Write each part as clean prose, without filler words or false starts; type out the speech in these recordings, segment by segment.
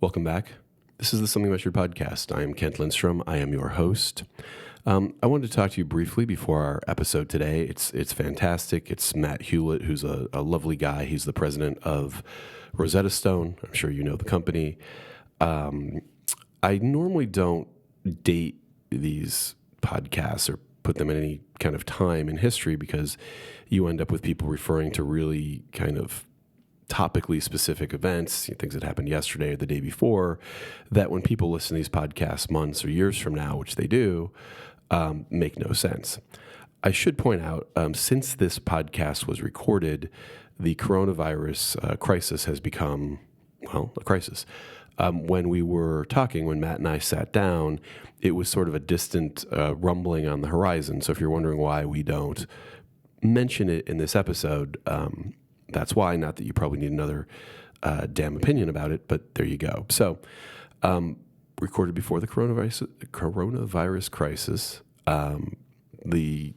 Welcome back. This is the Something About Your podcast. I am Kent Lindstrom. I am your host. I wanted to talk to you briefly before our episode today. It's fantastic. It's Matt Hulett, who's a lovely guy. He's the president of Rosetta Stone. I'm sure you know the company. I normally don't date these podcasts or put them in any kind of time in history because you end up with people referring to really kind of topically specific events, things that happened yesterday or the day before, that when people listen to these podcasts months or years from now, which they do, make no sense. I should point out, since this podcast was recorded, the coronavirus crisis has become, well, a crisis. When we were talking, when Matt and I sat down, it was sort of a distant rumbling on the horizon. So if you're wondering why we don't mention it in this episode, that's why. Not that you probably need another damn opinion about it, but there you go. So, recorded before the coronavirus crisis. The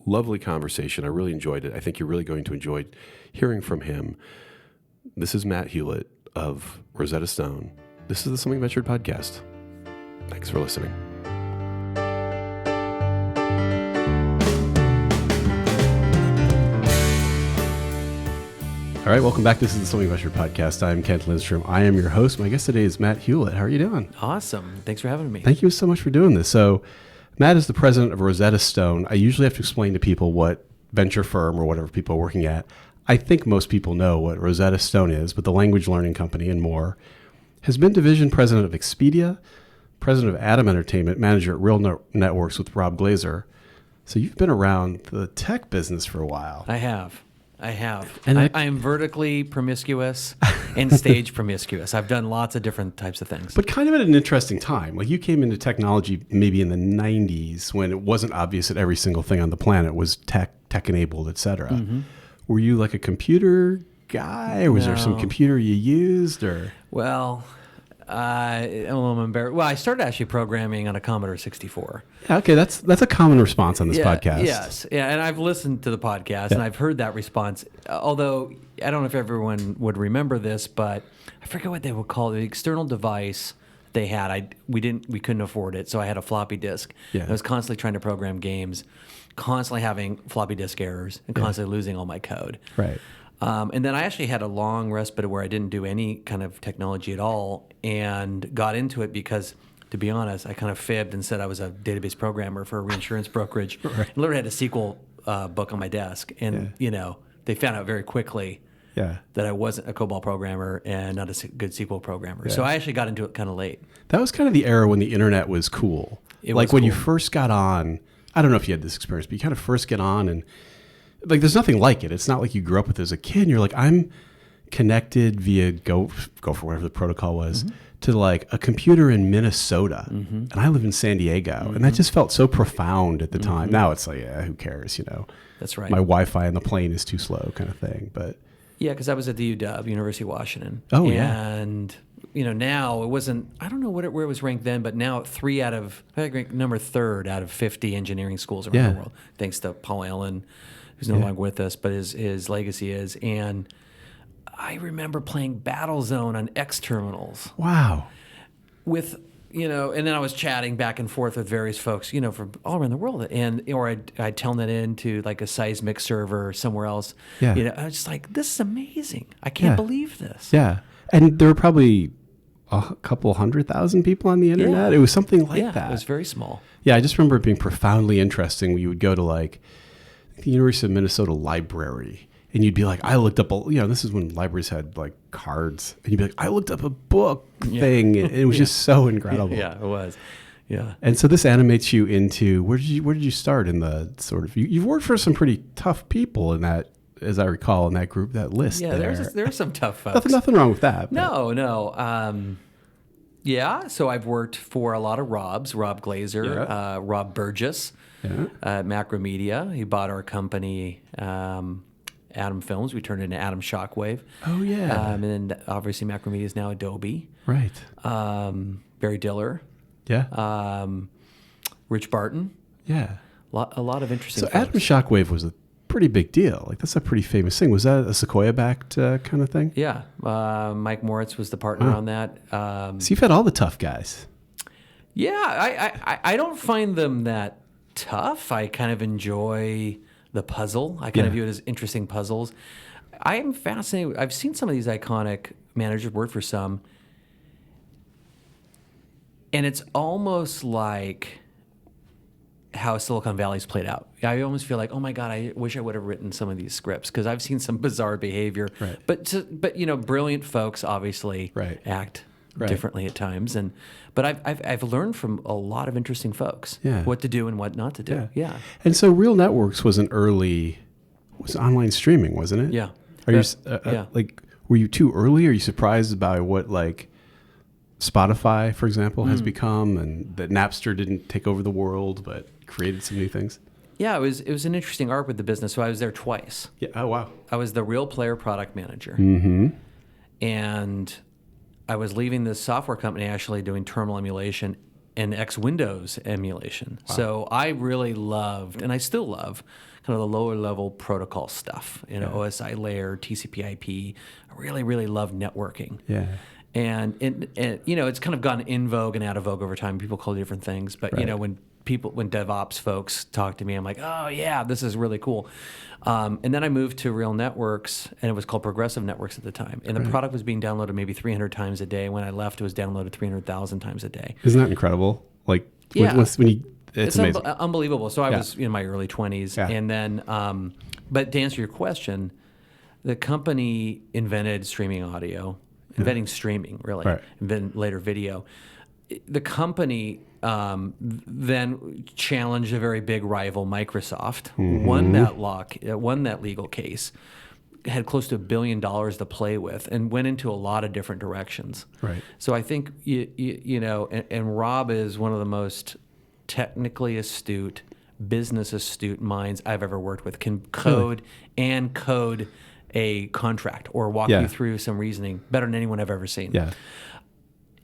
lovely conversation. I really enjoyed it. I think you're really going to enjoy hearing from him. This is Matt Hulett of Rosetta Stone. This is the Something About Your podcast. Thanks for listening. All right, welcome back. This is the Something About Your podcast. I'm Kent Lindstrom. I am your host. My guest today is Matt Hulett. How are you doing? Awesome. Thanks for having me. Thank you so much for doing this. So, Matt is the president of Rosetta Stone. I usually have to explain to people what venture firm or whatever people are working at. I think most people know what Rosetta Stone is, but the language learning company and more has been division president of Expedia, president of Entertainment, manager at RealNetworks with Rob Glaser. So you've been around the tech business for a while. I have. And I am vertically promiscuous and stage promiscuous. I've done lots of different types of things. But kind of at an interesting time. Like you came into technology maybe in the 90s when it wasn't obvious that every single thing on the planet was tech-enabled, et cetera. Mm-hmm. Were you like a computer guy, or was there some computer you used? Or Well, I'm a little embarrassed. Well, I started actually programming on a Commodore 64. Okay, that's a common response on this podcast. Yes, yeah, and I've listened to the podcast and I've heard that response. Although I don't know if everyone would remember this, but I forget what they would call it. The external device they had. We couldn't afford it, so I had a floppy disk. Yeah. I was constantly trying to program games, constantly having floppy disk errors, and constantly losing all my code. Right. And then I actually had a long respite where I didn't do any kind of technology at all, and got into it because, to be honest, I kind of fibbed and said I was a database programmer for a reinsurance brokerage. Right. I literally had a SQL book on my desk, and they found out very quickly that I wasn't a COBOL programmer and not a good SQL programmer. Yeah. So I actually got into it kind of late. That was kind of the era when the internet was cool. It like was when cool. You first got on. I don't know if you had this experience, but you kind of first get on and like there's nothing like it. It's not like you grew up with it as a kid and you're like, I'm connected via go for whatever the protocol was to like a computer in Minnesota. And I live in San Diego. And that just felt so profound at the time. Now it's like, yeah, who cares, That's right. My Wi-Fi on the plane is too slow kind of thing. But yeah, because I was at the UW, University of Washington. Oh, yeah. And now it wasn't, I don't know where it was ranked then, but now I ranked number 3rd out of 50 engineering schools around the world, thanks to Paul Allen, who's no longer with us, but his legacy is. And I remember playing Battlezone on X terminals. Wow. With, and then I was chatting back and forth with various folks, from all around the world. Or I'd Telnet into like a seismic server somewhere else. Yeah. I was just like, this is amazing. I can't believe this. Yeah. And there were probably a couple 100,000 people on the internet. It was something like that. It was very small. Yeah. I just remember it being profoundly interesting when you would go to like the University of Minnesota library and you'd be like, I looked up, this is when libraries had like cards and you'd be like, I looked up a book thing. And it was just so incredible. Yeah, it was. Yeah. And so this animates you into, where did you start in the sort of, you've worked for some pretty tough people in that, as I recall, in that group, that list. Yeah, there are some tough folks. Nothing wrong with that. No. So I've worked for a lot of Robs, Rob Glaser, Rob Burgess at Macromedia. He bought our company, Atom Films. We turned it into Atom Shockwave. Oh, yeah. And then obviously Macromedia is now Adobe. Right. Barry Diller. Yeah. Rich Barton. Yeah. A lot of interesting folks. Atom Shockwave was pretty big deal. Like that's a pretty famous thing. Was that a Sequoia-backed kind of thing? Yeah. Mike Moritz was the partner on that. So you've had all the tough guys. Yeah, I don't find them that tough. I kind of enjoy the puzzle. I kind of view it as interesting puzzles. I am fascinated. I've seen some of these iconic managers work for some, and it's almost like how Silicon Valley's played out. I almost feel like, oh my God, I wish I would have written some of these scripts because I've seen some bizarre behavior. Right. But you know, brilliant folks obviously act differently at times, but I've learned from a lot of interesting folks what to do and what not to do. Yeah. And so RealNetworks was was online streaming, wasn't it? Yeah. Are you like, were you too early? Are you surprised by what like Spotify, for example, has become, and that Napster didn't take over the world but created some new things? Yeah, it was an interesting arc with the business. So I was there twice. Yeah. Oh wow. I was the Real Player product manager, and I was leaving this software company actually doing terminal emulation and X-Windows emulation. Wow. So I really loved, and I still love, kind of the lower level protocol stuff, OSI layer, TCP/IP. I really, really love networking. Yeah. And it's kind of gone in vogue and out of vogue over time. People call it different things, but when DevOps folks talk to me, I'm like, oh yeah, this is really cool. And then I moved to RealNetworks, and it was called Progressive Networks at the time. And the product was being downloaded maybe 300 times a day. When I left, it was downloaded 300,000 times a day. Isn't that incredible? Like, it's amazing. Unbelievable. So I was in my early 20s. Yeah. And then, but to answer your question, the company invented streaming audio, inventing streaming, really, and then later video. The company then challenged a very big rival, Microsoft, won that legal case, had close to $1 billion to play with, and went into a lot of different directions. Right. So I think and Rob is one of the most technically astute, business astute minds I've ever worked with. Can code a contract or walk you through some reasoning better than anyone I've ever seen. Yeah.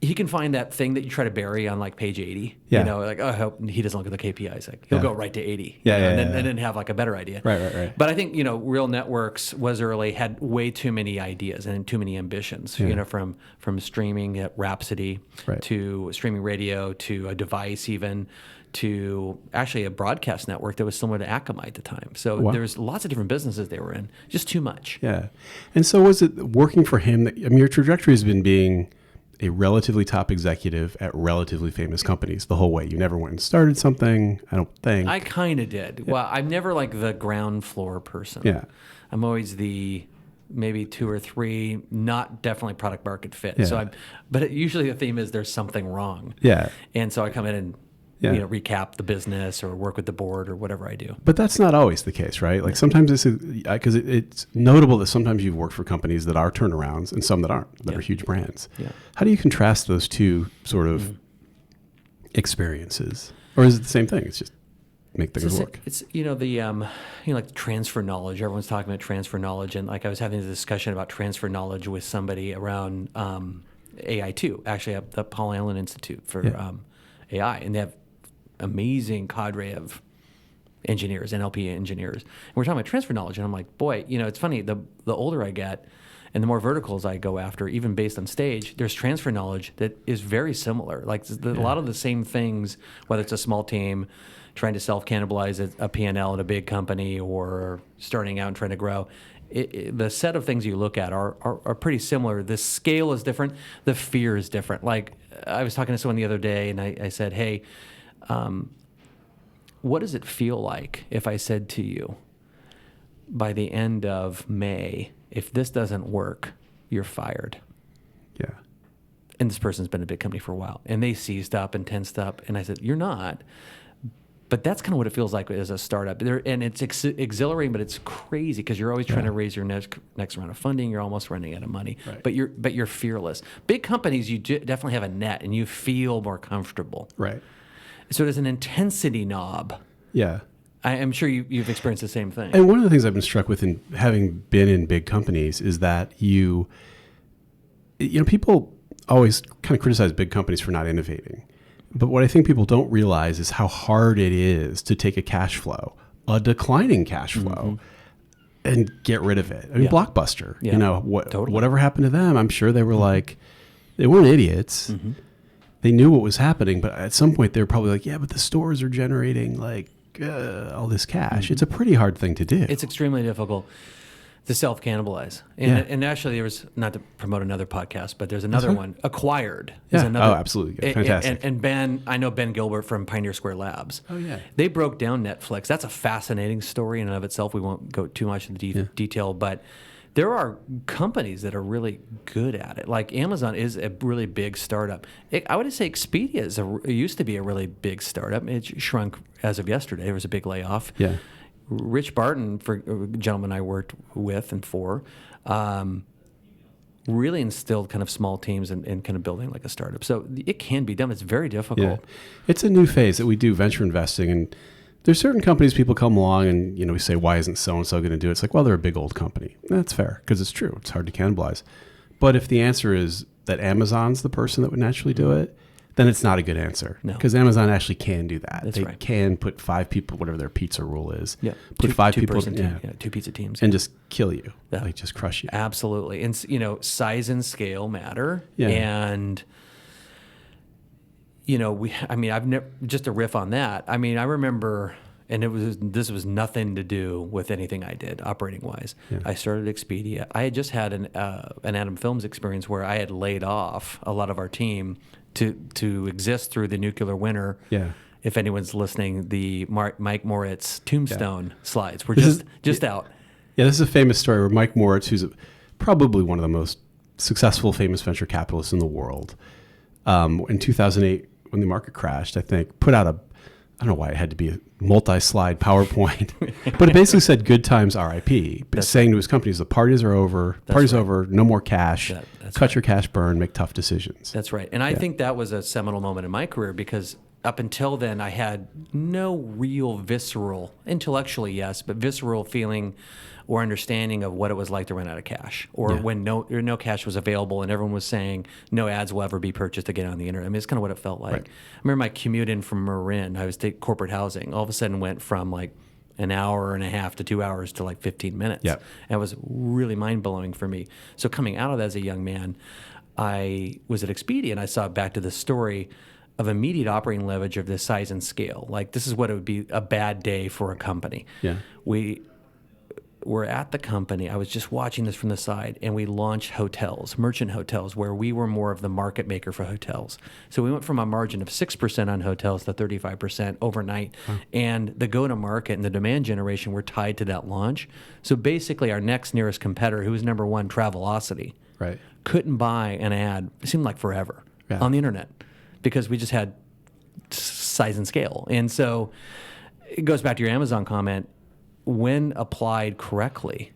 He can find that thing that you try to bury on like page 80. Yeah. Like, oh, I hope he doesn't look at the KPIs. Like he'll go right to 80. And then have like a better idea. Right. But I think, RealNetworks was early, had way too many ideas and too many ambitions, from streaming at Rhapsody to streaming radio to a device even to actually a broadcast network that was similar to Akamai at the time. So there's lots of different businesses they were in, just too much. Yeah. And so was it working for him? Your trajectory has been being a relatively top executive at relatively famous companies the whole way. You never went and started something, I don't think. I kind of did. Yeah. Well, I'm never like the ground floor person. Yeah. I'm always the maybe 2 or 3, not definitely product market fit. Yeah. But usually the theme is there's something wrong. Yeah. And so I come in and recap the business or work with the board or whatever I do. But that's not always the case, right? Like sometimes because it's notable that sometimes you've worked for companies that are turnarounds and some that aren't, that are huge brands. Yeah. How do you contrast those two sort of experiences? Or is it the same thing? It's just make things work. It's like transfer knowledge. Everyone's talking about transfer knowledge, and like I was having a discussion about transfer knowledge with somebody around AI2, actually at the Paul Allen Institute for AI, and they have amazing cadre of engineers, NLP engineers. And we're talking about transfer knowledge, and I'm like, boy, it's funny, the older I get and the more verticals I go after, even based on stage, there's transfer knowledge that is very similar. Like a lot of the same things, whether it's a small team trying to self-cannibalize a P&L at a big company or starting out and trying to grow. The set of things you look at are pretty similar. The scale is different. The fear is different. Like I was talking to someone the other day, and I said, hey, what does it feel like if I said to you, by the end of May, if this doesn't work, you're fired? Yeah. And this person's been in a big company for a while, and they seized up and tensed up. And I said, you're not. But that's kind of what it feels like as a startup. And it's exhilarating, but it's crazy because you're always trying to raise your next round of funding. You're almost running out of money, but you're fearless. Big companies, you definitely have a net, and you feel more comfortable. Right. So there's an intensity knob. Yeah. I'm sure you've experienced the same thing. And one of the things I've been struck with in having been in big companies is that people always kind of criticize big companies for not innovating. But what I think people don't realize is how hard it is to take a cash flow, a declining cash flow, and get rid of it. I mean, Yeah. Blockbuster, Yeah. you know, Totally. whatever happened to them, I'm sure they were like, they weren't idiots. They knew what was happening, but at some point they were probably like, yeah, but the stores are generating like all this cash. It's a pretty hard thing to do. It's extremely difficult to self-cannibalize. And actually, there was, not to promote another podcast, but there's another one, Acquired. Is Yeah. another, Oh, absolutely. Fantastic. And Ben, I know Ben Gilbert from Pioneer Square Labs. Oh, yeah. They broke down Netflix. That's a fascinating story in and of itself. We won't go too much into detail, but there are companies that are really good at it. Like Amazon is a really big startup. I would say Expedia it used to be a really big startup. It shrunk as of yesterday. There was a big layoff. Yeah. Rich Barton, for a gentleman I worked with and for, really instilled kind of small teams and kind of building like a startup. So it can be done. It's very difficult. Yeah. It's a new phase that we do venture investing, and there's certain companies people come along and, you know, we say, why isn't so-and-so going to do it? It's like, well, they're a big old company. That's fair because it's true. It's hard to cannibalize. But if the answer is that Amazon's the person that would naturally do it, then it's not a good answer. No. Because Amazon actually can do that. That's they right. can put 5 people, whatever their pizza rule is. Yeah. Put five people, Two-person team. Yeah. 2 pizza teams. and just kill you. Yeah. Like just crush you. Absolutely. And, you know, size and scale matter. Yeah. And, you know, I've never, just a riff on that. I mean, I remember, and this was nothing to do with anything I did operating wise. Yeah. I started Expedia. I had just had an Adam Films experience where I had laid off a lot of our team to exist through the nuclear winter. Yeah. If anyone's listening, the Mike Moritz tombstone slides were This just out. Yeah, this is a famous story where Mike Moritz, who's probably one of the most successful, famous venture capitalists in the world, in 2008, when the market crashed, I think, put out I don't know why it had to be a multi-slide PowerPoint, but it basically said "Good times RIP," saying to his companies, "The parties are over. Parties over. No more cash. Cut your cash burn. Make tough decisions." That's right. And I think that was a seminal moment in my career because up until then, I had no real visceral, intellectually yes, but visceral feeling or understanding of what it was like to run out of cash, or when no cash was available and everyone was saying no ads will ever be purchased again on the internet. I mean, it's kind of what it felt like. Right. I remember my commute in from Marin. I was taking corporate housing. All of a sudden went from like an hour and a half to 2 hours to like 15 minutes. Yep. And it was really mind-blowing for me. So coming out of that as a young man, I was at Expedia and I saw back to the story of immediate operating leverage of this size and scale. Like this is what it would be a bad day for a company. Yeah. We were at the company. I was just watching this from the side, and we launched hotels, merchant hotels, where we were more of the market maker for hotels. So we went from a margin of 6% on hotels to 35% overnight. And the go-to-market and the demand generation were tied to that launch. So basically our next nearest competitor, who was number one, Travelocity, Right. couldn't buy an ad, it seemed like forever, on the internet because we just had size and scale. And so it goes back to your Amazon comment. When applied correctly,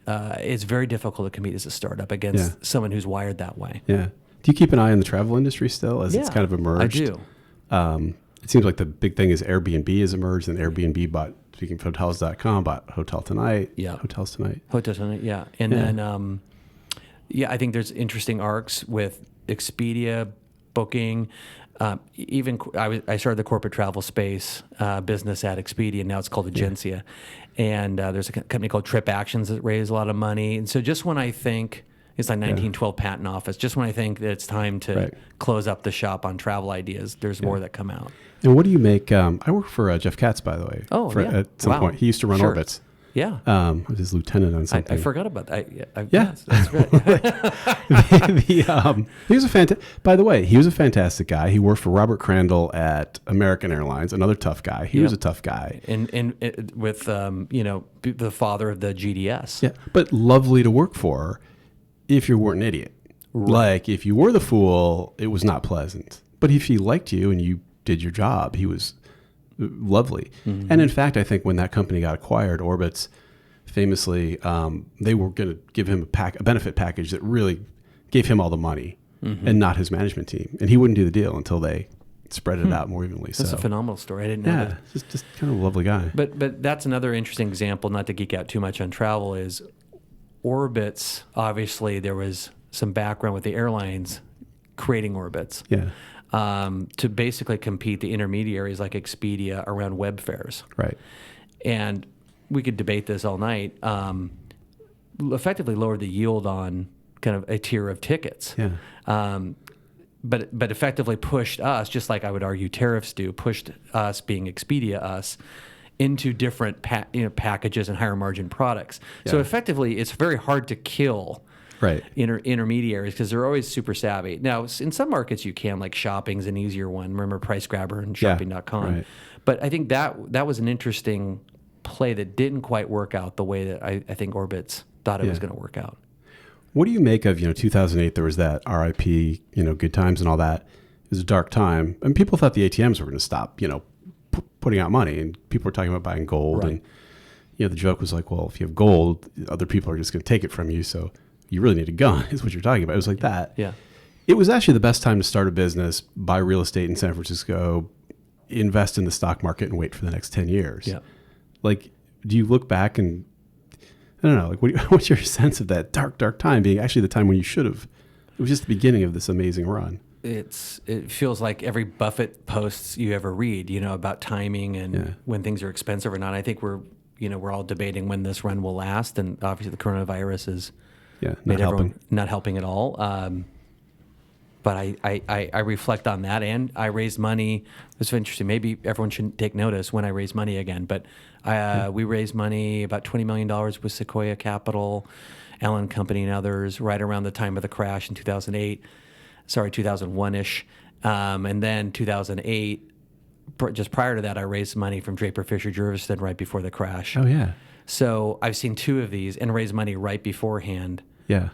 it's very difficult to compete as a startup against someone who's wired that way. Yeah. Do you keep an eye on the travel industry still as it's kind of emerged? I do. It seems like the big thing is Airbnb has emerged, and Airbnb bought, speaking of hotels.com, bought Hotel Tonight. Yeah. Hotels Tonight. Hotels Tonight, yeah. And then, I think there's interesting arcs with Expedia, Booking. I started the corporate travel space business at Expedia, and now it's called Agencia. And there's a company called Trip Actions that raised a lot of money. And so just when I think, it's like 1912 patent office, just when I think that it's time to close up the shop on travel ideas, there's more that come out. And what do you make? I work for Jeff Katz, by the way. At some point. He used to run Orbitz. Yeah. I was his lieutenant on something. I forgot about that. Yeah. Yes, that's right. He was by the way, he was a fantastic guy. He worked for Robert Crandall at American Airlines, another tough guy. He was a tough guy. And with, the father of the GDS. Yeah, but lovely to work for if you weren't an idiot. Right. Like, if you were the fool, it was not pleasant. But if he liked you and you did your job, he was lovely. Mm-hmm. And in fact, I think when that company got acquired, Orbitz, famously, they were going to give him a benefit package that really gave him all the money and not his management team. And he wouldn't do the deal until they spread it out more evenly. That's a phenomenal story. I didn't know that. Just kind of a lovely guy. But that's another interesting example, not to geek out too much on travel, is Orbitz. Obviously, there was some background with the airlines creating Orbitz. Yeah. To basically compete the intermediaries like Expedia around web fares. Right. And we could debate this all night, effectively lowered the yield on kind of a tier of tickets. Yeah. But effectively pushed us, just like I would argue tariffs do, pushed us, being Expedia us, into different packages and higher margin products. Yeah. So effectively, it's very hard to kill Right. intermediaries because they're always super savvy. Now, in some markets you can, like shopping's an easier one. Remember Price Grabber and shopping.com. Right. But I think that was an interesting play that didn't quite work out the way that I think Orbitz thought it was going to work out. What do you make of, 2008, there was that RIP, good times and all that. It was a dark time. And people thought the ATMs were going to stop, putting out money. And people were talking about buying gold. Right. And, the joke was like, well, if you have gold, other people are just going to take it from you. So you really need a gun is what you're talking about. It was like that. Yeah. It was actually the best time to start a business, buy real estate in San Francisco, invest in the stock market and wait for the next 10 years. Yeah. Like, do you look back and I don't know, like what's your sense of that dark time being actually the time when you should have? It was just the beginning of this amazing run. It feels like every Buffett posts you ever read, about timing and when things are expensive or not. I think we're all debating when this run will last, and obviously the coronavirus is not helping at all. But I reflect on that, and I raised money. It's interesting. Maybe everyone shouldn't take notice when I raise money again, but we raised money, about $20 million with Sequoia Capital, Allen Company, and others, right around the time of the crash in 2001-ish. And then 2008, just prior to that, I raised money from Draper Fisher Jurviston right before the crash. Oh, yeah. So I've seen two of these and raised money right beforehand. Yeah.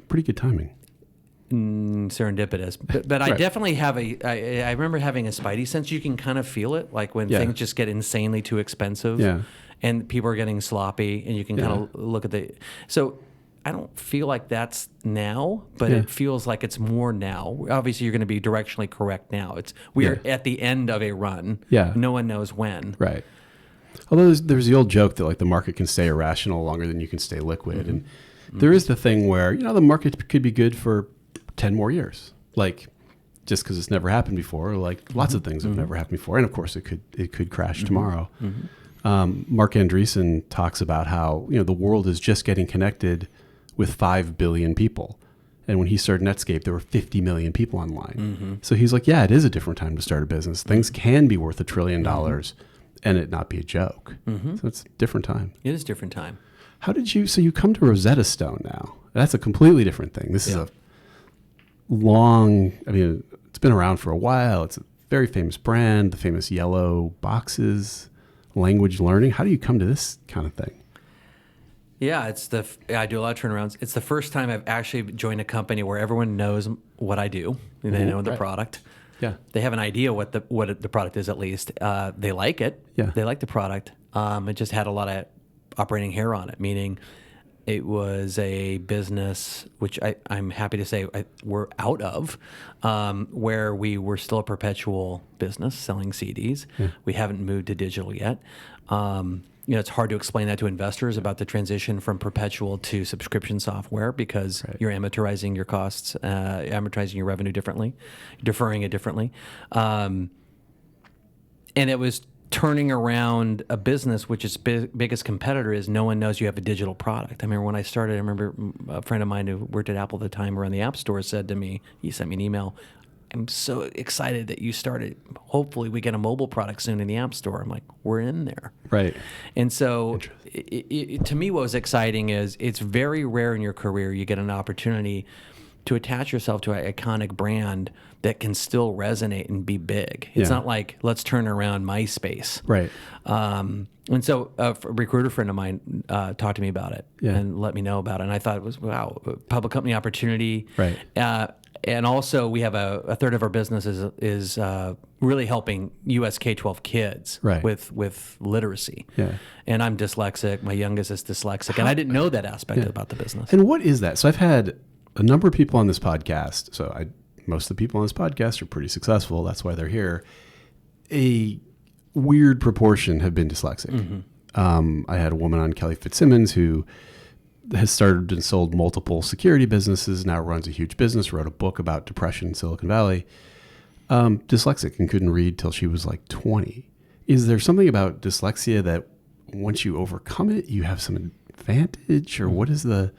Pretty good timing. Serendipitous, but right. I definitely have I remember having a spidey sense. You can kind of feel it, like when things just get insanely too expensive, and people are getting sloppy, and you can kind of look at so I don't feel like that's now, but it feels like it's more now. Obviously, you're going to be directionally correct now. We are at the end of a run. Yeah, no one knows when. Right. Although there's the old joke that like the market can stay irrational longer than you can stay liquid, and there is the thing where the market could be good for 10 more years, like just because it's never happened before. Like lots of things have never happened before, and of course it could crash tomorrow. Mark Andreessen talks about how the world is just getting connected with 5 billion people, and when he started Netscape, there were 50 million people online. So he's like, yeah, it is a different time to start a business. Things can be worth $1 trillion, and it not be a joke. So it's a different time. It is a different time. How did you? So you come to Rosetta Stone now. That's a completely different thing. This is a it's been around for a while. It's a very famous brand, the famous yellow boxes, language learning. How do you come to this kind of thing? Yeah, I do a lot of turnarounds. It's the first time I've actually joined a company where everyone knows what I do. And they know the product. Yeah. They have an idea what the product is, at least. They like it. Yeah. They like the product. It just had a lot of operating hair on it, meaning it was a business, which I'm happy to say we're out of, where we were still a perpetual business selling CDs. We haven't moved to digital yet. It's hard to explain that to investors about the transition from perpetual to subscription software because you're amortizing your costs, amortizing your revenue differently, deferring it differently. And it was turning around a business which its biggest competitor is no one knows you have a digital product. I remember when I started, a friend of mine who worked at Apple at the time around the App Store said to me, he sent me an email, I'm so excited that you started. Hopefully we get a mobile product soon in the App Store. I'm like, we're in there. Right. And so to me, what was exciting is it's very rare in your career you get an opportunity to attach yourself to an iconic brand that can still resonate and be big. It's not like, let's turn around MySpace. Right. And so a recruiter friend of mine talked to me about it and let me know about it. And I thought it was, wow, a public company opportunity. Right. And also we have a third of our business is really helping US K-12 kids with literacy. Yeah. And I'm dyslexic. My youngest is dyslexic. And I didn't know that aspect about the business. And what is that? So I've had a number of people on this podcast. So most of the people on this podcast are pretty successful. That's why they're here. A weird proportion have been dyslexic. I had a woman on, Kelly Fitzsimmons, who has started and sold multiple security businesses, now runs a huge business, wrote a book about depression in Silicon Valley. Dyslexic and couldn't read till she was like 20. Is there something about dyslexia that once you overcome it, you have some advantage, or what is the?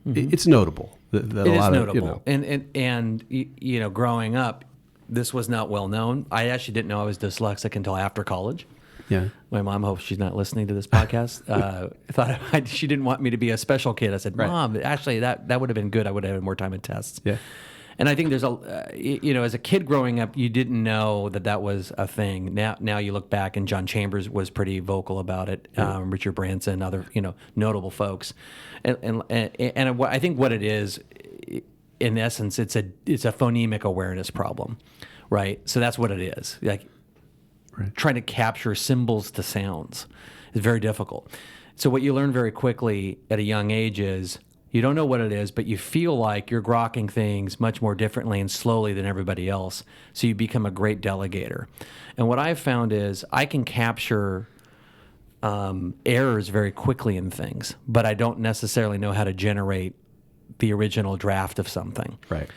It's notable. That It a is lot notable. Of, And you know, growing up, this was not well known. I actually didn't know I was dyslexic until after college. Yeah. My mom hopes she's not listening to this podcast. Thought she didn't want me to be a special kid. I said, Mom, actually, that would have been good. I would have had more time in tests. Yeah. And I think there's as a kid growing up, you didn't know that was a thing. Now you look back, and John Chambers was pretty vocal about it. Richard Branson, other notable folks, and I think what it is, in essence, it's a phonemic awareness problem, right? So that's what it is. Like trying to capture symbols to sounds is very difficult. So what you learn very quickly at a young age is, you don't know what it is, but you feel like you're grokking things much more differently and slowly than everybody else. So you become a great delegator. And what I've found is I can capture errors very quickly in things, but I don't necessarily know how to generate the original draft of something. Right.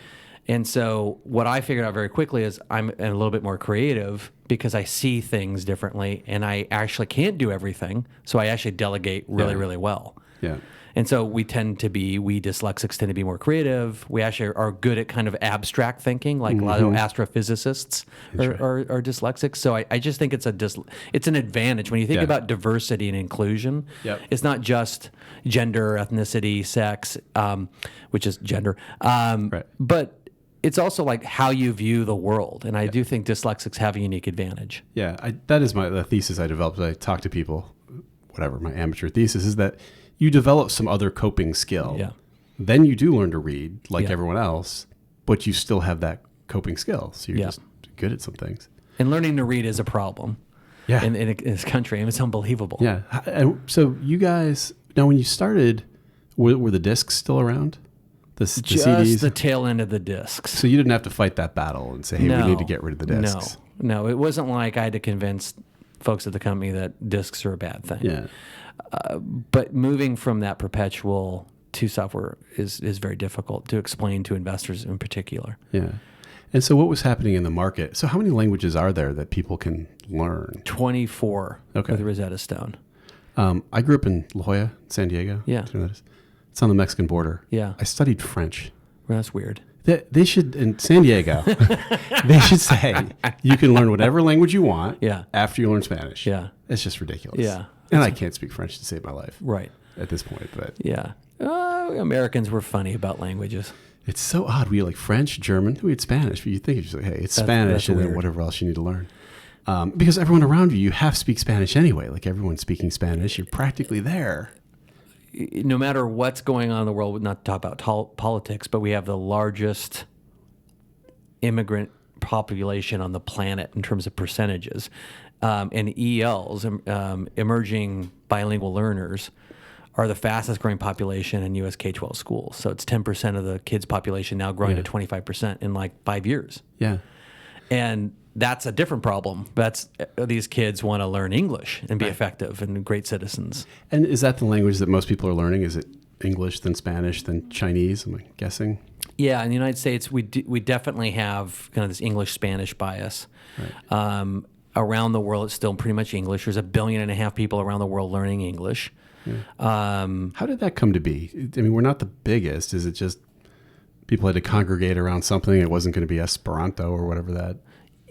And so what I figured out very quickly is I'm a little bit more creative because I see things differently, and I actually can't do everything. So I actually delegate really, really well. Yeah. And so we dyslexics tend to be more creative. We actually are good at kind of abstract thinking, like a lot of astrophysicists are dyslexic. So I just think it's an advantage. When you think about diversity and inclusion, it's not just gender, ethnicity, sex, which is gender, but it's also like how you view the world. And I do think dyslexics have a unique advantage. Yeah, that is the thesis I developed. I talk to people, whatever, my amateur thesis is that you develop some other coping skill. Yeah. Then you do learn to read like everyone else, but you still have that coping skill. So you're just good at some things. And learning to read is a problem in this country, and it's unbelievable. Yeah. And so you guys, now when you started, were the discs still around? The CDs? The tail end of the discs. So you didn't have to fight that battle and say, hey, we need to get rid of the discs. No, it wasn't like I had to convince folks at the company that discs are a bad thing. Yeah. But moving from that perpetual to software is very difficult to explain to investors in particular. Yeah. And so what was happening in the market? So how many languages are there that people can learn? 24 with Rosetta Stone. I grew up in La Jolla, San Diego. Yeah. Do you know that is? It's on the Mexican border. Yeah. I studied French. Well, that's weird. They should, in San Diego, they should say you can learn whatever language you want after you learn Spanish. Yeah. It's just ridiculous. Yeah. And I can't speak French to save my life. Right. At this point. But yeah. Americans were funny about languages. It's so odd. We had like French, German, we had Spanish, but you think it's just like, hey, it's Spanish and then whatever else you need to learn. Because everyone around you have to speak Spanish anyway. Like everyone's speaking Spanish. You're practically there. No matter what's going on in the world, not to talk about politics, but we have the largest immigrant population on the planet in terms of percentages. And ELs, emerging bilingual learners, are the fastest growing population in U.S. K-12 schools. So it's 10% of the kids' population now growing to 25% in like 5 years. Yeah. And that's a different problem. These kids want to learn English and be effective and great citizens. And is that the language that most people are learning? Is it English, then Spanish, then Chinese, am I guessing? Yeah, in the United States, we definitely have kind of this English-Spanish bias. Right. Around the world, it's still pretty much English. There's 1.5 billion people around the world learning English. Yeah. How did that come to be? I mean, we're not the biggest. Is it just people had to congregate around something? It wasn't going to be Esperanto or whatever that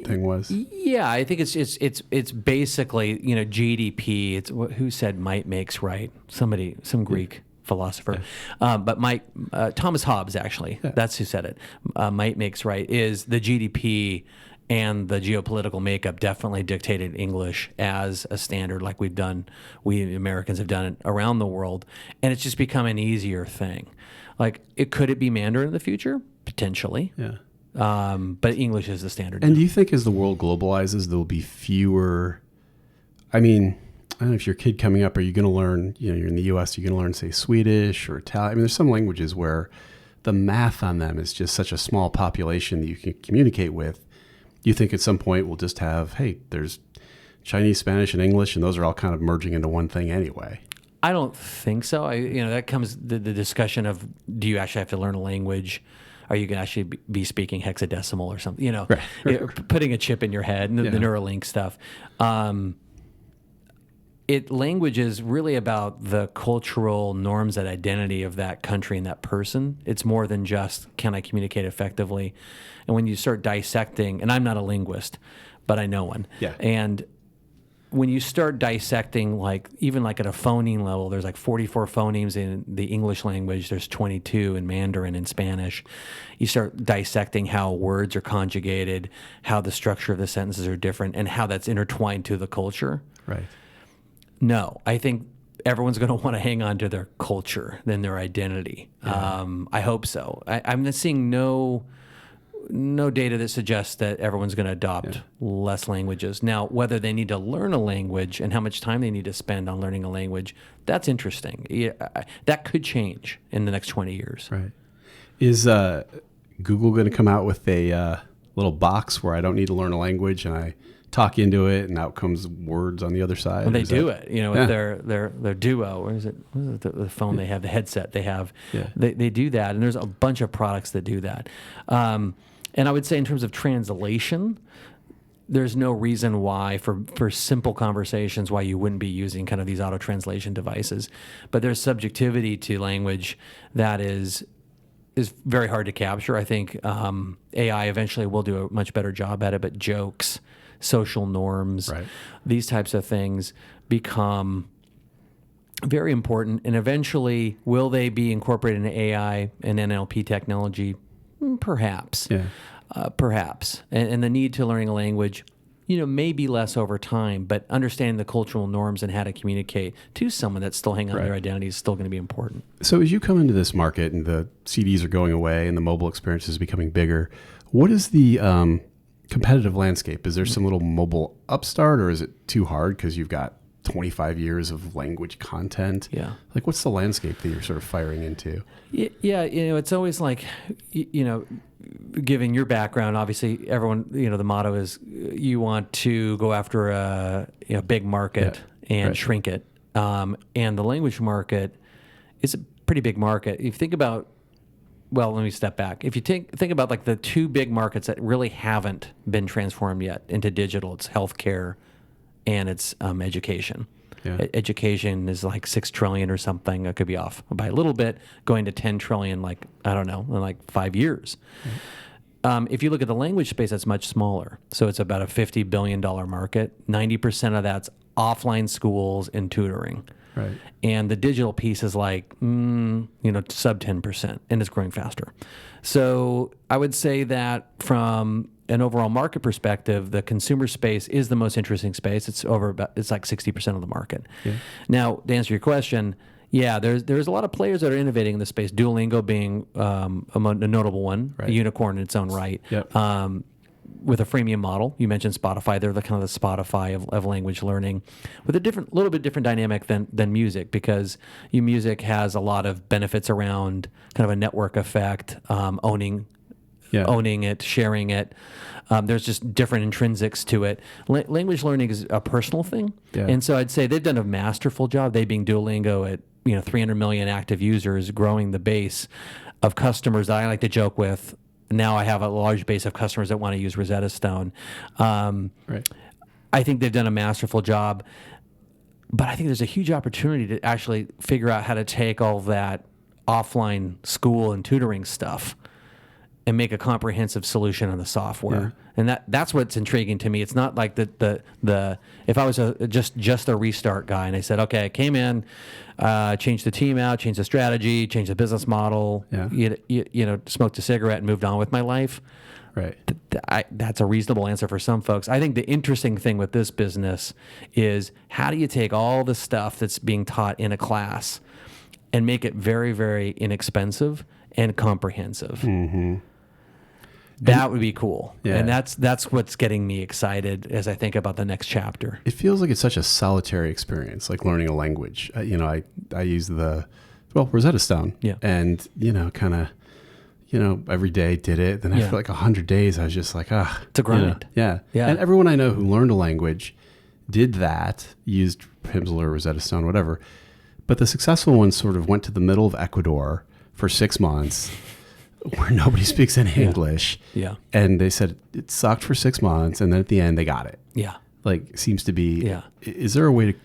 thing was. Yeah, I think it's basically GDP. It's who said might makes right. Some Greek philosopher, but Thomas Hobbes actually. Yeah. That's who said it. Might makes right is the GDP. And the geopolitical makeup definitely dictated English as a standard, like we Americans have done it around the world, and it's just become an easier thing. Like, could it be Mandarin in the future? Potentially. Yeah. But English is the standard. And now. Do you think as the world globalizes, there will be fewer? I mean, I don't know if your kid coming up, are you going to learn? You're in the U.S. You're going to learn, say, Swedish or Italian. I mean, there's some languages where the math on them is just such a small population that you can communicate with. You think at some point we'll just have, hey, there's Chinese, Spanish, and English, and those are all kind of merging into one thing anyway. I don't think so. That comes the discussion of, do you actually have to learn a language? Are you going to actually be speaking hexadecimal or something? Right. Putting a chip in your head and the Neuralink stuff. language is really about the cultural norms and identity of that country and that person. It's more than just, can I communicate effectively? And when you start dissecting, and I'm not a linguist, but I know one. Yeah. And when you start dissecting, like even like at a phoneme level, there's like 44 phonemes in the English language. There's 22 in Mandarin and Spanish. You start dissecting how words are conjugated, how the structure of the sentences are different, and how that's intertwined to the culture. Right. No, I think everyone's going to want to hang on to their culture than their identity. Yeah. I hope so. I'm not seeing no data that suggests that everyone's going to adopt less languages. Now, whether they need to learn a language and how much time they need to spend on learning a language, that's interesting. Yeah, that could change in the next 20 years. Right. Is Google going to come out with a little box where I don't need to learn a language and I talk into it and out comes words on the other side? Well, they do it, with their Duo, or is it the phone they have, the headset they have? Yeah. They do that, and there's a bunch of products that do that. And I would say in terms of translation, there's no reason why for simple conversations why you wouldn't be using kind of these auto translation devices. But there's subjectivity to language that is very hard to capture. I think AI eventually will do a much better job at it, but jokes, social norms, right, these types of things become very important. And eventually, will they be incorporated into AI and NLP technology? Perhaps. Yeah. Perhaps. And the need to learning a language, may be less over time, but understanding the cultural norms and how to communicate to someone that's still hanging on to their identity is still going to be important. So as you come into this market and the CDs are going away and the mobile experience is becoming bigger, what is the competitive landscape? Is there some little mobile upstart, or is it too hard because you've got 25 years of language content? Yeah. Like, what's the landscape that you're sort of firing into? Yeah, it's always like, given your background, obviously everyone, the motto is you want to go after a big market and shrink it. And the language market is a pretty big market. If you think about, well, let me step back. If you think about like the two big markets that really haven't been transformed yet into digital, it's healthcare and it's education. Yeah. Education is like $6 trillion or something. I could be off by a little bit, going to $10 trillion, like, I don't know, in like 5 years. Mm-hmm. If you look at the language space, that's much smaller. So it's about a $50 billion market. 90% of that's offline schools and tutoring. Right. And the digital piece is like, sub 10%, and it's growing faster. So I would say that from an overall market perspective, the consumer space is the most interesting space. It's like 60% of the market. Yeah. Now, to answer your question, there's a lot of players that are innovating in this space. Duolingo being a notable one, right, a unicorn in its own right. Yep. With a freemium model. You mentioned Spotify. They're the kind of the Spotify of language learning, with a little bit different dynamic than music, because music has a lot of benefits around kind of a network effect, owning it, sharing it. There's just different intrinsics to it. Language learning is a personal thing, and so I'd say they've done a masterful job. They being Duolingo at 300 million active users, growing the base of customers that I like to joke with. Now I have a large base of customers that want to use Rosetta Stone. Right. I think they've done a masterful job, but I think there's a huge opportunity to actually figure out how to take all of that offline school and tutoring stuff and make a comprehensive solution on the software. Yeah. And that's what's intriguing to me. It's not like the if I was just a restart guy and I said, okay, I came in, changed the team out, changed the strategy, changed the business model, smoked a cigarette and moved on with my life. Right. That's a reasonable answer for some folks. I think the interesting thing with this business is, how do you take all the stuff that's being taught in a class and make it very, very inexpensive and comprehensive? Mm-hmm. That would be cool. Yeah. And that's what's getting me excited as I think about the next chapter. It feels like it's such a solitary experience, like learning a language. I use Rosetta Stone. Yeah. And, every day did it. Then after like 100 days, I was just like, it's a grind. Yeah. And everyone I know who learned a language did that, used Pimsleur or Rosetta Stone, whatever. But the successful ones sort of went to the middle of Ecuador for 6 months, where nobody speaks any English. Yeah. And they said it sucked for 6 months, and then at the end they got it. Yeah. Like, seems to be. Yeah. Is there a way to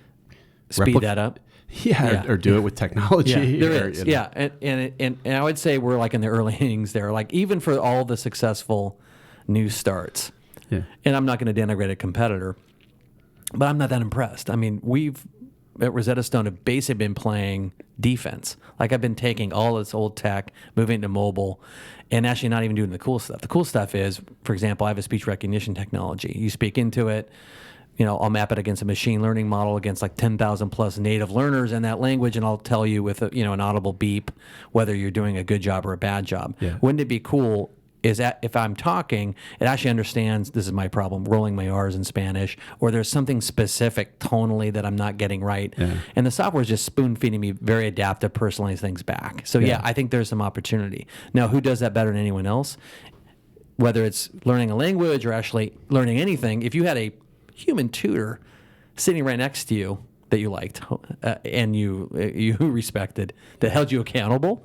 speed that up. Yeah, or do it with technology. Yeah, there is. Yeah, and I would say we're like in the early innings there. Like even for all the successful new starts, and I'm not going to denigrate a competitor, but I'm not that impressed. I mean, we've at Rosetta Stone have basically been playing defense. Like I've been taking all this old tech, moving it to mobile, and actually not even doing the cool stuff. The cool stuff is, for example, I have a speech recognition technology. You speak into it. I'll map it against a machine learning model against like 10,000 plus native learners in that language, and I'll tell you with an audible beep whether you're doing a good job or a bad job. Yeah. Wouldn't it be cool is that if I'm talking, it actually understands this is my problem, rolling my R's in Spanish, or there's something specific tonally that I'm not getting right. Yeah. And the software is just spoon feeding me very adaptive, personalized things back. So yeah, I think there's some opportunity. Now, who does that better than anyone else? Whether it's learning a language or actually learning anything, if you had a human tutor sitting right next to you that you liked and you respected, that held you accountable,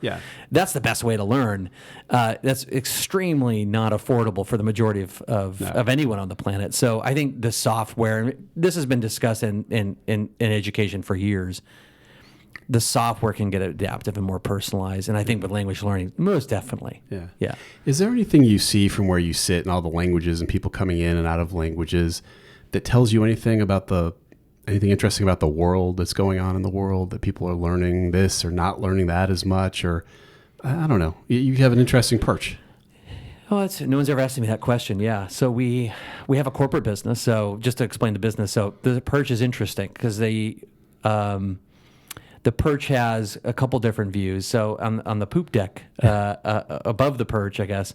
that's the best way to learn. That's extremely not affordable for the majority of anyone on the planet. So I think the software, this has been discussed in education for years, the software can get adaptive and more personalized. And I think with language learning, most definitely. Yeah. Is there anything you see from where you sit and all the languages and people coming in and out of languages that tells you anything interesting about the world that's going on in the world, that people are learning this or not learning that as much, or I don't know. You have an interesting perch. Oh, no one's ever asked me that question. Yeah. So we have a corporate business. So just to explain the business, so the perch is interesting because the perch has a couple different views. So on the poop deck, above the perch, I guess,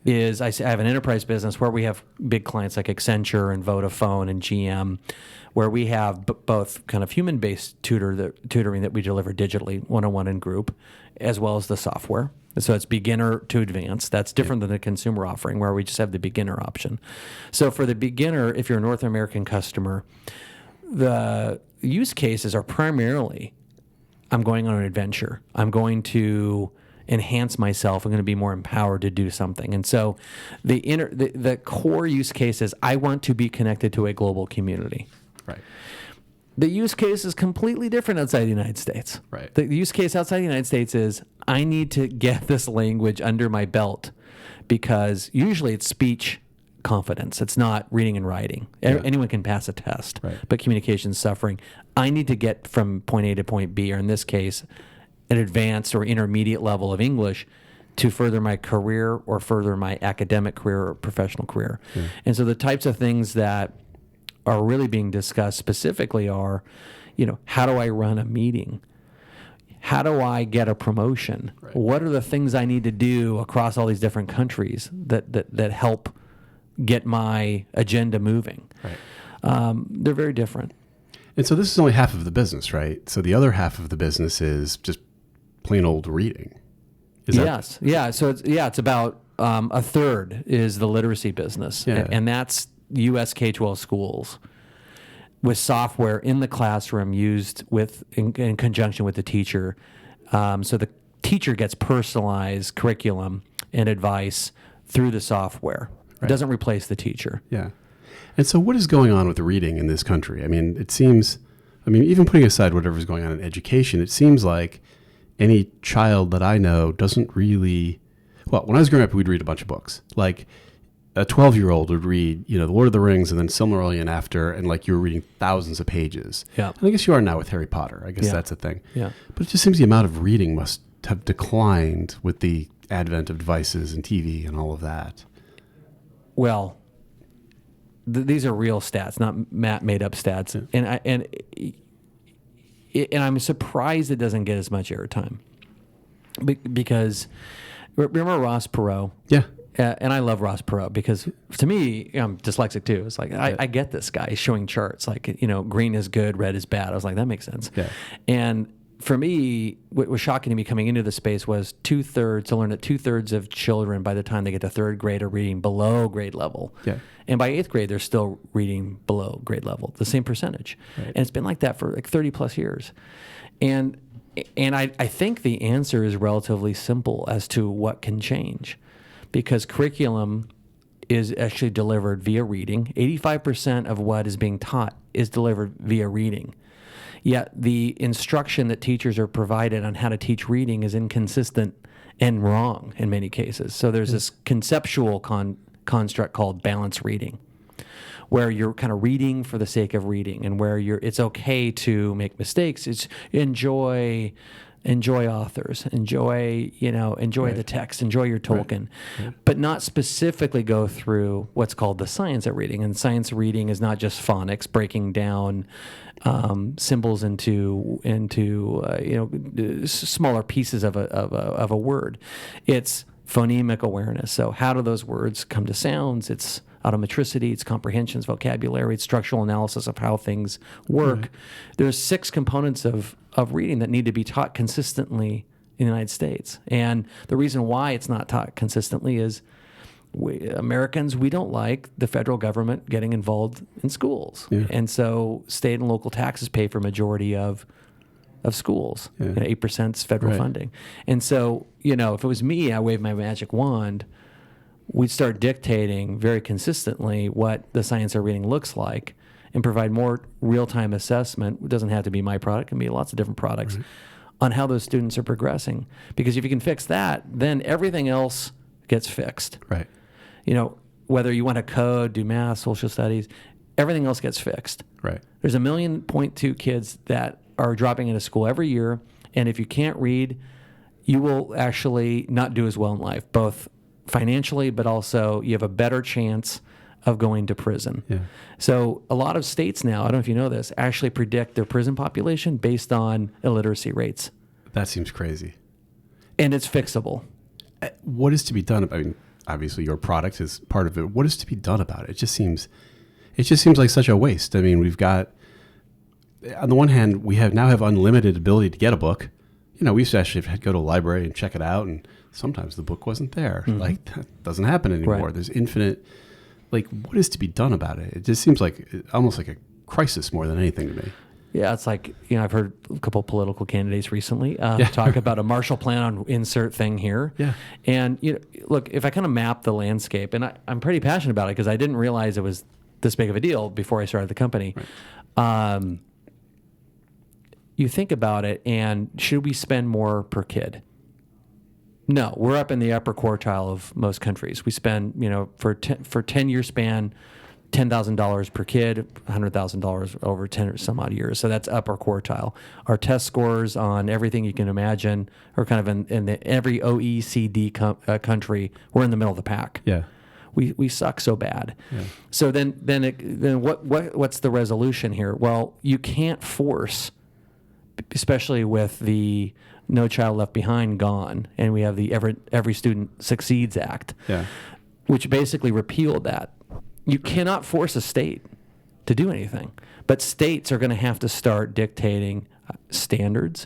is I have an enterprise business where we have big clients like Accenture and Vodafone and GM, where we have both kind of human-based tutoring that we deliver digitally, one-on-one and group, as well as the software. So it's beginner to advanced. That's different than the consumer offering where we just have the beginner option. So for the beginner, if you're a North American customer, the use cases are primarily, I'm going on an adventure. I'm going to enhance myself. I'm going to be more empowered to do something. And so the core use case is I want to be connected to a global community. Right. The use case is completely different outside the United States. Right. The use case outside the United States is I need to get this language under my belt because usually it's speech confidence. It's not reading and writing. Yeah. Anyone can pass a test, right, but communication's suffering. I need to get from point A to point B, or in this case, an advanced or intermediate level of English to further my career or further my academic career or professional career. Yeah. And so the types of things that are really being discussed specifically are, how do I run a meeting? How do I get a promotion? Right. What are the things I need to do across all these different countries that help get my agenda moving? Right. They're very different. And so this is only half of the business, right? So the other half of the business is just plain old reading. Yes. Yeah. So it's about a third is the literacy business. Yeah. And that's U.S. K-12 schools with software in the classroom used in conjunction with the teacher. So the teacher gets personalized curriculum and advice through the software. Right. It doesn't replace the teacher. Yeah. And so what is going on with reading in this country? I mean, it seems, even putting aside whatever's going on in education, it seems like any child that I know doesn't really, when I was growing up, we'd read a bunch of books. Like a 12-year-old would read, The Lord of the Rings and then Silmarillion after, and like you were reading thousands of pages. Yeah. And I guess you are now with Harry Potter. I guess that's a thing. Yeah. But it just seems the amount of reading must have declined with the advent of devices and TV and all of that. Well, these are real stats, not Matt made up stats. Yeah. And I'm surprised it doesn't get as much airtime because remember Ross Perot? Yeah. And I love Ross Perot because to me, I'm dyslexic too. It's like, I get this guy showing charts like, green is good, red is bad. I was like, that makes sense. Yeah. And for me, what was shocking to me coming into the space was to learn that 2/3 of children by the time they get to third grade are reading below grade level. Yeah. And by 8th grade, they're still reading below grade level, the same percentage. Right. And it's been like that for like 30 plus years. And I think the answer is relatively simple as to what can change because curriculum is actually delivered via reading. 85% of what is being taught is delivered via reading. yet the instruction that teachers are provided on how to teach reading is inconsistent and wrong in many cases. So there's this conceptual construct called balanced reading, where you're kind of reading for the sake of reading, and where it's okay to make mistakes. It's enjoy authors, enjoy the text, enjoy your Tolkien, but not specifically go through what's called the science of reading. And science reading is not just phonics, breaking down symbols into smaller pieces of a word. It's phonemic awareness. So how do those words come to sounds? It's automatricity, it's comprehension, it's vocabulary, it's structural analysis of how things work. There's 6 components of reading that need to be taught consistently in the United States. And the reason why it's not taught consistently is Americans, we don't like the federal government getting involved in schools. Yeah. And so state and local taxes pay for a majority of schools. 8% is federal funding. And so, if it was me, I waved my magic wand, we'd start dictating very consistently what the science of reading looks like and provide more real-time assessment. It doesn't have to be my product. It can be lots of different products on how those students are progressing. Because if you can fix that, then everything else gets fixed. Right. Whether you want to code, do math, social studies, everything else gets fixed. Right. There's 1.2 million kids that are dropping out of school every year, and if you can't read, you will actually not do as well in life, both financially, but also you have a better chance of going to prison. Yeah. So a lot of states now, I don't know if you know this, actually predict their prison population based on illiteracy rates. That seems crazy. And it's fixable. What is to be done? I mean, obviously your product is part of it. What is to be done about it? It just seems like such a waste. I mean, we've got, on the one hand, we now have unlimited ability to get a book. We used to actually go to a library and check it out, and sometimes the book wasn't there. Mm-hmm. Like, that doesn't happen anymore. Right. There's infinite, what is to be done about it? It just seems almost like a crisis more than anything to me. Yeah, it's like, I've heard a couple of political candidates recently talk about a Marshall Plan on insert thing here. Yeah. And, look, if I kind of map the landscape, and I'm pretty passionate about it because I didn't realize it was this big of a deal before I started the company. Right. You think about it, and should we spend more per kid? No, we're up in the upper quartile of most countries. We spend, for 10-year span, $10,000 per kid, $100,000 over 10 or some odd years. So that's upper quartile. Our test scores on everything you can imagine are kind of in every OECD country. We're in the middle of the pack. Yeah, we suck so bad. Yeah. So then what's the resolution here? Well, you can't force, especially with the No Child Left Behind gone, and we have the Every Student Succeeds Act, which basically repealed that. You cannot force a state to do anything, but states are going to have to start dictating standards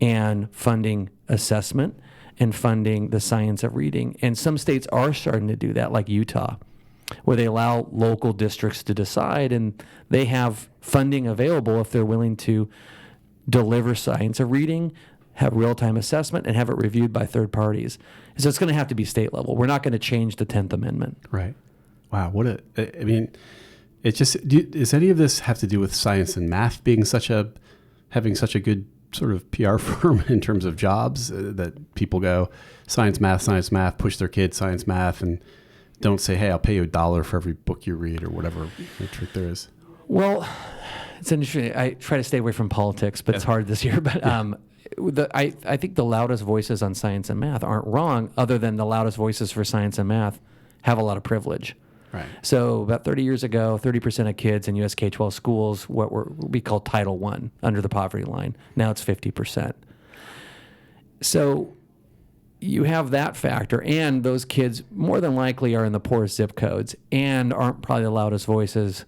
and funding assessment and funding the science of reading. And some states are starting to do that, like Utah, where they allow local districts to decide, and they have funding available if they're willing to deliver science of reading, have real-time assessment, and have it reviewed by third parties. So it's going to have to be state level. We're not going to change the 10th Amendment. Right. Wow. Does any of this have to do with science and math having such a good sort of PR firm in terms of jobs that people go science, math, push their kids science, math, and don't say, hey, I'll pay you $1 for every book you read or whatever metric there is? Well, it's interesting. I try to stay away from politics, but it's hard this year. But I think the loudest voices on science and math aren't wrong, other than the loudest voices for science and math have a lot of privilege. Right. So about 30 years ago, 30% of kids in U.S. K-12 schools, we call Title I, under the poverty line. Now it's 50%. So you have that factor, and those kids more than likely are in the poorest zip codes and aren't probably the loudest voices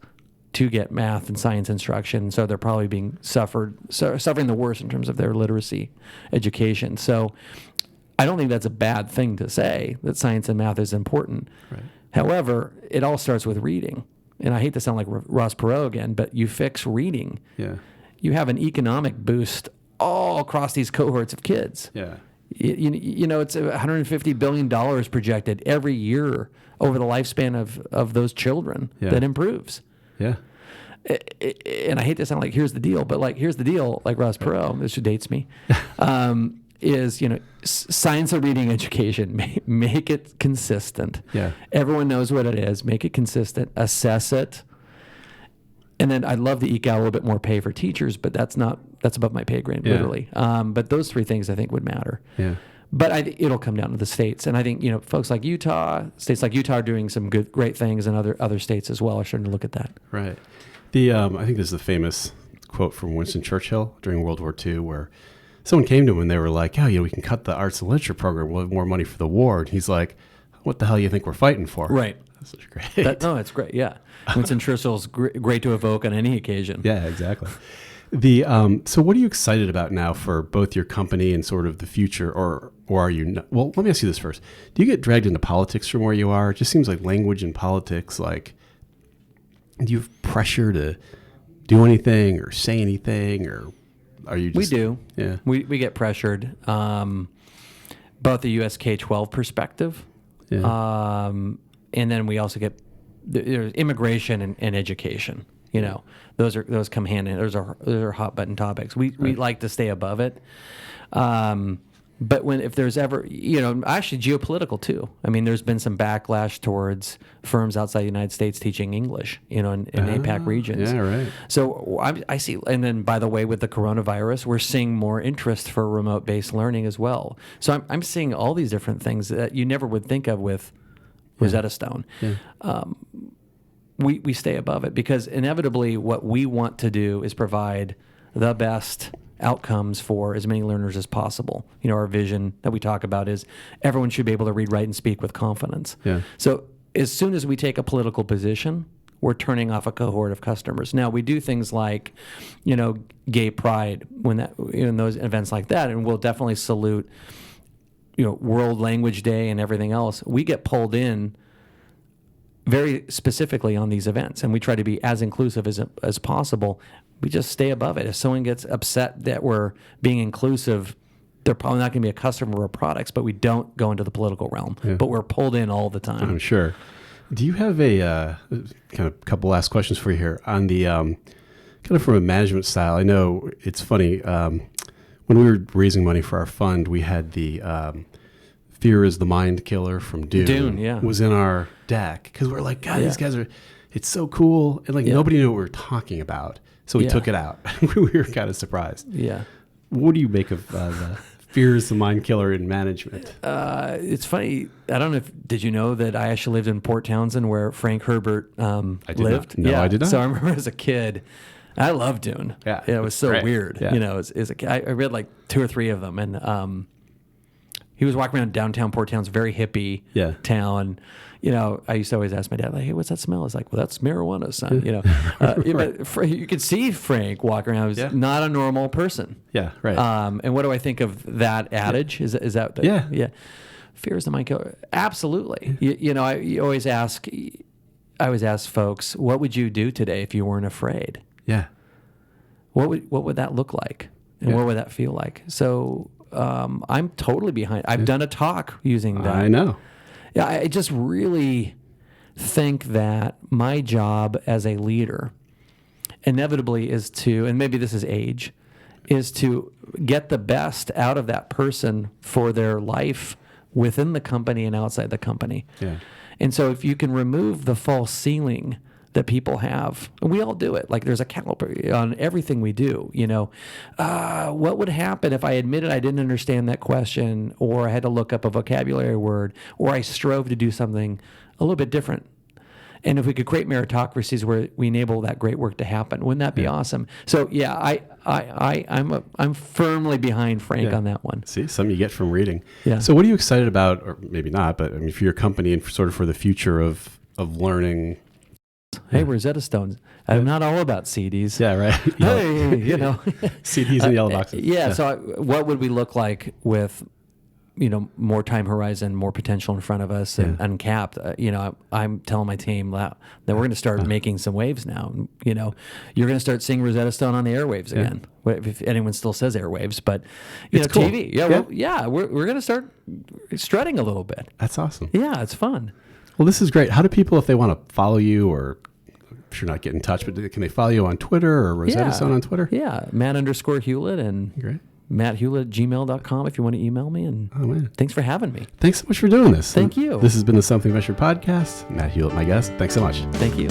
to get math and science instruction, so they're probably being suffering the worst in terms of their literacy education. So I don't think that's a bad thing to say, that science and math is important. Right. However, it all starts with reading. And I hate to sound like Ross Perot again, but you fix reading. Yeah. You have an economic boost all across these cohorts of kids. Yeah. It's $150 billion projected every year over the lifespan of those children that improves. Yeah. and I hate to sound like here's the deal, but like here's the deal, like Ross Perot, this dates me, is science of reading education. Make it consistent. Yeah. Everyone knows what it is. Make it consistent. Assess it. And then I'd love to eke out a little bit more pay for teachers, but that's above my pay grade, literally. But those three things I think would matter. Yeah. But it'll come down to the states, and I think folks like states like Utah are doing some great things, and other states as well are starting to look at that. Right. I think this is the famous quote from Winston Churchill during World War II, where someone came to him and they were like, "Oh, we can cut the arts and literature program. We'll have more money for the war." And he's like, "What the hell do you think we're fighting for?" Right. That's great. It's great. Yeah, Winston Churchill's great to evoke on any occasion. Yeah, exactly. So what are you excited about now for both your company and sort of the future, or are you not? Well, let me ask you this first. Do you get dragged into politics from where you are? It just seems like language and politics, like, do you have pressure to do anything or say anything, or are you just... We do. Yeah. We get pressured, both the US K-12 perspective, and then we also get there's immigration and education. Those come hand in. Those are hot button topics. We like to stay above it. But if there's ever, actually geopolitical too. I mean, there's been some backlash towards firms outside the United States teaching English, in APAC regions. Yeah, right. So I see, and then by the way, with the coronavirus, we're seeing more interest for remote-based learning as well. So I'm seeing all these different things that you never would think of with Rosetta Stone. Yeah. We stay above it because inevitably what we want to do is provide the best outcomes for as many learners as possible. Our vision that we talk about is everyone should be able to read, write, and speak with confidence. Yeah. So as soon as we take a political position, we're turning off a cohort of customers. Now we do things like, gay pride in those events like that, and we'll definitely salute, World Language Day and everything else. We get pulled in very specifically on these events, and we try to be as inclusive as possible. We just stay above it. If someone gets upset that we're being inclusive, they're probably not going to be a customer of our products, but we don't go into the political realm. Yeah. But we're pulled in all the time. I'm sure. Do you have a kind of couple last questions for you here on the kind of from a management style? I know it's funny. When we were raising money for our fund, we had the Fear is the Mind Killer from Dune was in our deck because we're like, God, these guys it's so cool. And nobody knew what we were talking about. So we took it out. We were kind of surprised. Yeah. What do you make of the Fear is the Mind Killer in management? It's funny. I don't know did you know that I actually lived in Port Townsend where Frank Herbert lived? No, I did not. So I remember as a kid, I loved Dune. Yeah. It was so weird. Yeah. As a kid, I read like 2 or 3 of them. And he was walking around downtown Port Townsend, very hippie town. I used to always ask my dad, like, "Hey, what's that smell?" It's like, "Well, that's marijuana, son." But you could see Frank walking around. He was not a normal person. Yeah, right. And what do I think of that adage? Is that the, yeah? Fear is the mind killer. Absolutely. I always ask folks, "What would you do today if you weren't afraid?" Yeah. What would that look like, and what would that feel like? So. I'm totally behind. I've done a talk using that. I know. Yeah, I just really think that my job as a leader inevitably is to, and maybe this is age, is to get the best out of that person for their life within the company and outside the company. Yeah. And so if you can remove the false ceiling that people have, and we all do it. Like there's a caliper on everything we do. What would happen if I admitted I didn't understand that question, or I had to look up a vocabulary word, or I strove to do something a little bit different? And if we could create meritocracies where we enable that great work to happen, wouldn't that be awesome? So I'm firmly behind Frank on that one. See, something you get from reading. Yeah. So what are you excited about, or maybe not, but I mean, for your company and sort of for the future of learning? Hey, Rosetta Stone. I'm not all about CDs. Yeah, right. CDs and yellow boxes. So what would we look like with, more time horizon, more potential in front of us, and uncapped? I'm telling my team that we're going to start making some waves now. You're going to start seeing Rosetta Stone on the airwaves again. If anyone still says airwaves, but it's cool. TV. We're going to start strutting a little bit. That's awesome. Yeah, it's fun. Well, this is great. How do people, if they want to follow you or sure not get in touch, but can they follow you on Twitter or Rosetta Stone on Twitter? Yeah, Matt_Hulett and Great. MattHulett@gmail.com if you want to email me. And thanks for having me. Thanks so much for doing this. Thank you. This has been the Something About Your podcast. Matt Hulett, my guest. Thanks so much. Thank you.